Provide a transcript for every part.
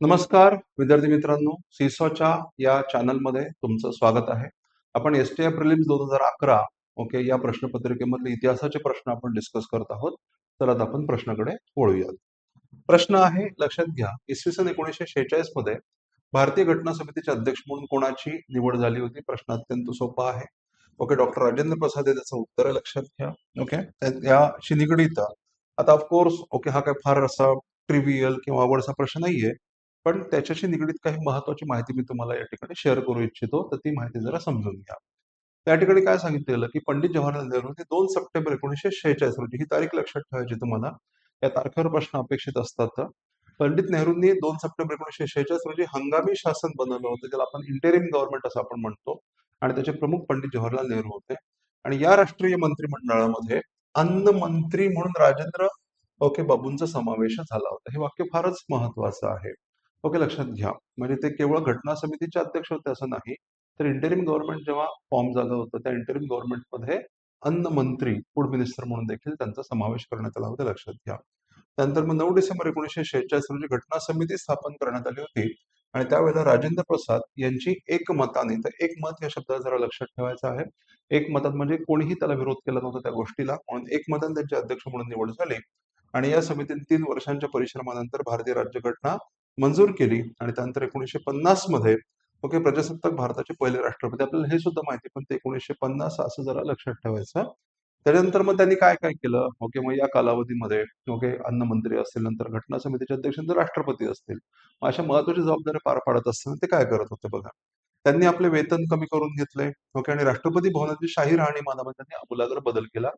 नमस्कार विद्यार्थी मित्रांनो, सीसॉच्या या चॅनलमध्ये तुमचं स्वागत आहे. आपण एस-टी-आय प्रिलिम्स 2011 ओके या प्रश्नपत्रिकेमधले इतिहासाचे प्रश्न आपण डिस्कस करत आहोत. तर आता आपण प्रश्नाकडे वळूयात. प्रश्न आहे, लक्षात घ्या, इसवी सन 1946 मध्ये भारतीय घटना समितीचे अध्यक्ष म्हणून कोणाची निवड झाली होती? प्रश्न अत्यंत सोपा आहे. ओके, डॉक्टर राजेंद्र प्रसाद हे त्याचं उत्तर आहे, लक्षात घ्या. ओके, याशी निगडीत आता ऑफकोर्स ओके हा काय फार असा ट्रिव्हियल किंवा आवडचा प्रश्न नाहीये, पण त्याच्याशी निगडीत काही महत्वाची माहिती मी तुम्हाला या ठिकाणी शेअर करू इच्छितो, तर ती माहिती जरा समजून घ्या. त्या ठिकाणी काय सांगितलेलं की पंडित जवाहरलाल नेहरू हे 2 सप्टेंबर 1946 रोजी, ही तारीख लक्षात ठेवायची तुम्हाला. या तारखेवर प्रश्न अपेक्षित असतात. पंडित नेहरूंनी 2 सप्टेंबर 1946 रोजी हंगामी शासन बनवलं होतं, ज्याला आपण इंटेरिम गव्हर्नमेंट असं आपण म्हणतो, आणि त्याचे प्रमुख पंडित जवाहरलाल नेहरू होते. आणि या राष्ट्रीय मंत्रिमंडळामध्ये अन्न मंत्री म्हणून राजेंद्र ओके बाबूंचा समावेश झाला होता. हे वाक्य फारच महत्वाचं आहे. ओके, लक्षात घ्या. म्हणजे ते केवळ घटना समितीचे अध्यक्ष होते असं नाही, तर इंटरिम गव्हर्नमेंट जेव्हा फॉर्म झालं होतं, त्या इंटरिम गव्हर्नमेंटमध्ये अन्न मंत्री, फूड मिनिस्टर म्हणून देखील त्यांचा समावेश करण्यात आला होता, लक्षात घ्या. त्यानंतर मग 9 डिसेंबर 1946 रोजी घटना समिती स्थापन करण्यात आली होती, आणि त्यावेळेला राजेंद्र प्रसाद यांची एकमताने, तर एकमत या शब्दाला जरा लक्षात ठेवायचं आहे. एकमतात म्हणजे कोणीही त्याला विरोध केला नव्हता त्या गोष्टीला, म्हणून एकमताने त्यांचे अध्यक्ष म्हणून निवड झाली. आणि या समितीने 3 वर्षांच्या परिश्रमानंतर भारतीय राज्यघटना मंजूर केली, आणि त्यानंतर 1950 मध्ये ओके प्रजासत्ताक भारताचे पहिले राष्ट्रपती. आपल्याला हे सुद्धा माहिती, पण ते 1950 असं जरा लक्षात ठेवायचं. त्याच्यानंतर मग त्यांनी काय काय केलं, ओके मग या कालावधीमध्ये ओके अन्न मंत्री असतील, नंतर घटना समितीचे अध्यक्ष, नंतर राष्ट्रपती असतील, मग अशा महत्वाच्या जबाबदाऱ्या पार पाडत असताना ते काय करत होते बघा. त्यांनी आपले वेतन कमी करून घेतले, ओके, आणि राष्ट्रपती भवनाची शाही राहणीमानामध्ये त्यांनी आमूलाग्र बदल केला.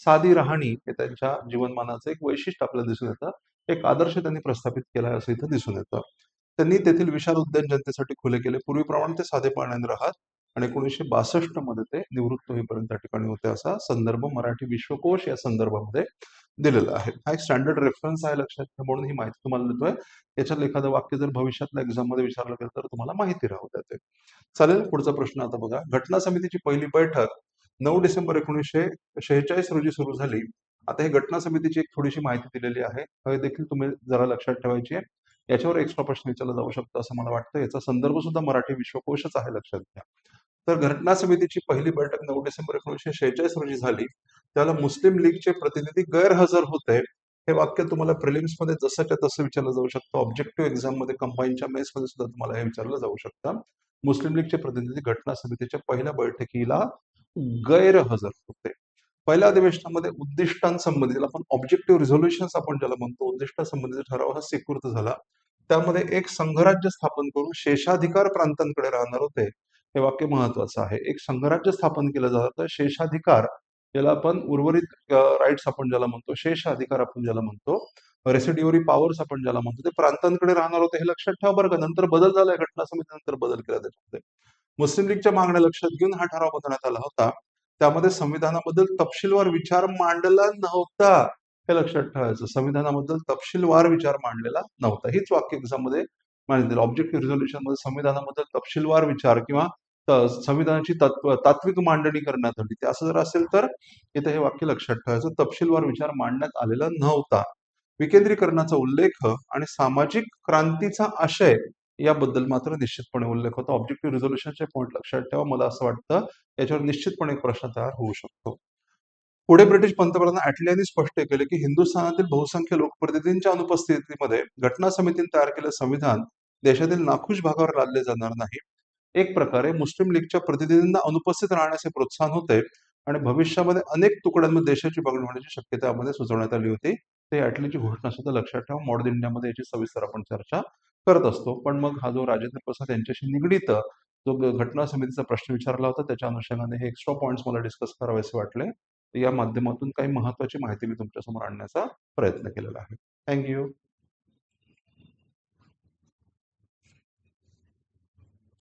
साधी राहणी हे त्यांच्या जीवनमानाचं एक वैशिष्ट्य आपल्याला दिसून येतं. एक आदर्श त्यांनी प्रस्थापित केला असं इथं दिसून येतं. त्यांनी तेथील विशाल उद्यान जनतेसाठी खुले केले. पूर्वीप्रमाणे ते साधेपणाने राहत, आणि 1962 मध्ये ते निवृत्त होईपर्यंत त्या ठिकाणी होते, असा संदर्भ मराठी विश्वकोश या संदर्भामध्ये दिलेला आहे. हा एक स्टँडर्ड रेफरन्स आहे, लक्षात घ्या, म्हणून ही माहिती तुम्हाला देतोय. याच्यात एखादं वाक्य जर भविष्यातल्या एक्झाम मध्ये विचारलं गेलं तर तुम्हाला माहिती राहू द्या. चालेल, पुढचा प्रश्न आता बघा. घटना समितीची पहिली बैठक 9 डिसेंबर 1946 रोजी सुरू झाली. आता हे घटना समितीची एक थोडीशी माहिती दिलेली आहे, हे देखील तुम्ही जरा लक्षात ठेवायची आहे. याच्यावर एक्स्ट्रा प्रश्न विचारला जाऊ शकतो असं मला वाटतं. याचा संदर्भ सुद्धा मराठी विश्वकोशच आहे, लक्षात घ्या. तर घटना समितीची पहिली बैठक 9 डिसेंबर 1946 रोजी झाली. त्याला मुस्लिम लीगचे प्रतिनिधी गैरहजर होते. हे वाक्य तुम्हाला प्रिलिम्स मध्ये जसंच्या तसं विचारलं जाऊ शकतं. ऑब्जेक्टिव्ह एक्झाम मध्ये, कंबाईनच्या मेन्स मध्ये सुद्धा तुम्हाला हे विचारलं जाऊ शकतं. मुस्लिम लीगचे प्रतिनिधी घटना समितीच्या पहिल्या बैठकीला गैरहजर होते. पहिल्या अधिवेशनामध्ये उद्दिष्टांसंबंधी, ज्याला आपण ऑब्जेक्टिव्ह रिझोल्युशन्स आपण ज्याला म्हणतो, उद्दिष्टांसंबंधीचा ठराव हा स्वीकृत झाला. त्यामध्ये एक संघराज्य स्थापन करून शेषाधिकार प्रांतांकडे राहणार होते. हे वाक्य महत्वाचं आहे. एक संघराज्य स्थापन केलं जातं, शेषाधिकार याला आपण उर्वरित राईट्स आपण ज्याला म्हणतो, शेष अधिकार आपण ज्याला म्हणतो, रेसिड्युअरी पॉवर्स आपण ज्याला म्हणतो, ते प्रांतांकडे राहणार होते. हे लक्षात ठेवा बरं का. नंतर बदल झालाय, घटना समितीनंतर बदल केला त्याच्यामध्ये. मुस्लिम लीगच्या मागण्या लक्षात घेऊन हा ठराव बनवण्यात आला होता. त्यामध्ये संविधानाबद्दल तपशीलवार विचार मांडला नव्हता. हे लक्षात ठेवायचं. संविधानाबद्दल तपशीलवार विचार मांडलेला नव्हता. हीच वाक्य एक्झाममध्ये मांडलेलं. ऑब्जेक्टिव्ह रिझोल्युशन मध्ये संविधानाबद्दल तपशीलवार विचार किंवा संविधानाची तात्विक मांडणी करण्यात आली, ते असं जर असेल तर इथे हे वाक्य लक्षात ठेवायचं. तपशीलवार विचार मांडण्यात आलेला नव्हता. विकेंद्रीकरणाचा उल्लेख आणि सामाजिक क्रांतीचा आशय याबद्दल मात्र निश्चितपणे उल्लेख होता. ऑब्जेक्टिव्ह रिझोल्युशनचे पॉईंट लक्षात ठेवा. मला असं वाटतं याच्यावर निश्चितपणे एक प्रश्न तयार होऊ शकतो. पुढे ब्रिटिश पंतप्रधान ॲटली यांनी स्पष्ट केले की हिंदुस्थानातील बहुसंख्य लोकप्रतिनिधींच्या अनुपस्थितीमध्ये घटना समितीने तयार केलेले संविधान देशातील नाखुश भागावर लादले जाणार नाही. एक प्रकारे मुस्लिम लीगच्या प्रतिनिधींना अनुपस्थित राहण्याचे प्रोत्साहन होते, आणि भविष्यामध्ये अनेक तुकड्यांमध्ये देशाची विभागणी होण्याची शक्यता यामध्ये सुचवण्यात आली होती. ते ॲटलीची घोषणा सुद्धा लक्षात ठेवा. मॉडर्न इंडियामध्ये याची सविस्तर आपण चर्चा करत असतो. पण मग हा जो राजेंद्र प्रसाद यांच्याशी निगडीत जो घटना समितीचा प्रश्न विचारला होता, त्याच्या अनुषंगाने हे एक्स्ट्रा पॉईंट्स मला डिस्कस करावेसे वाटले. या माध्यमातून काही महत्वाची माहिती मी तुमच्यासमोर आणण्याचा प्रयत्न केलेला आहे. थँक्यू.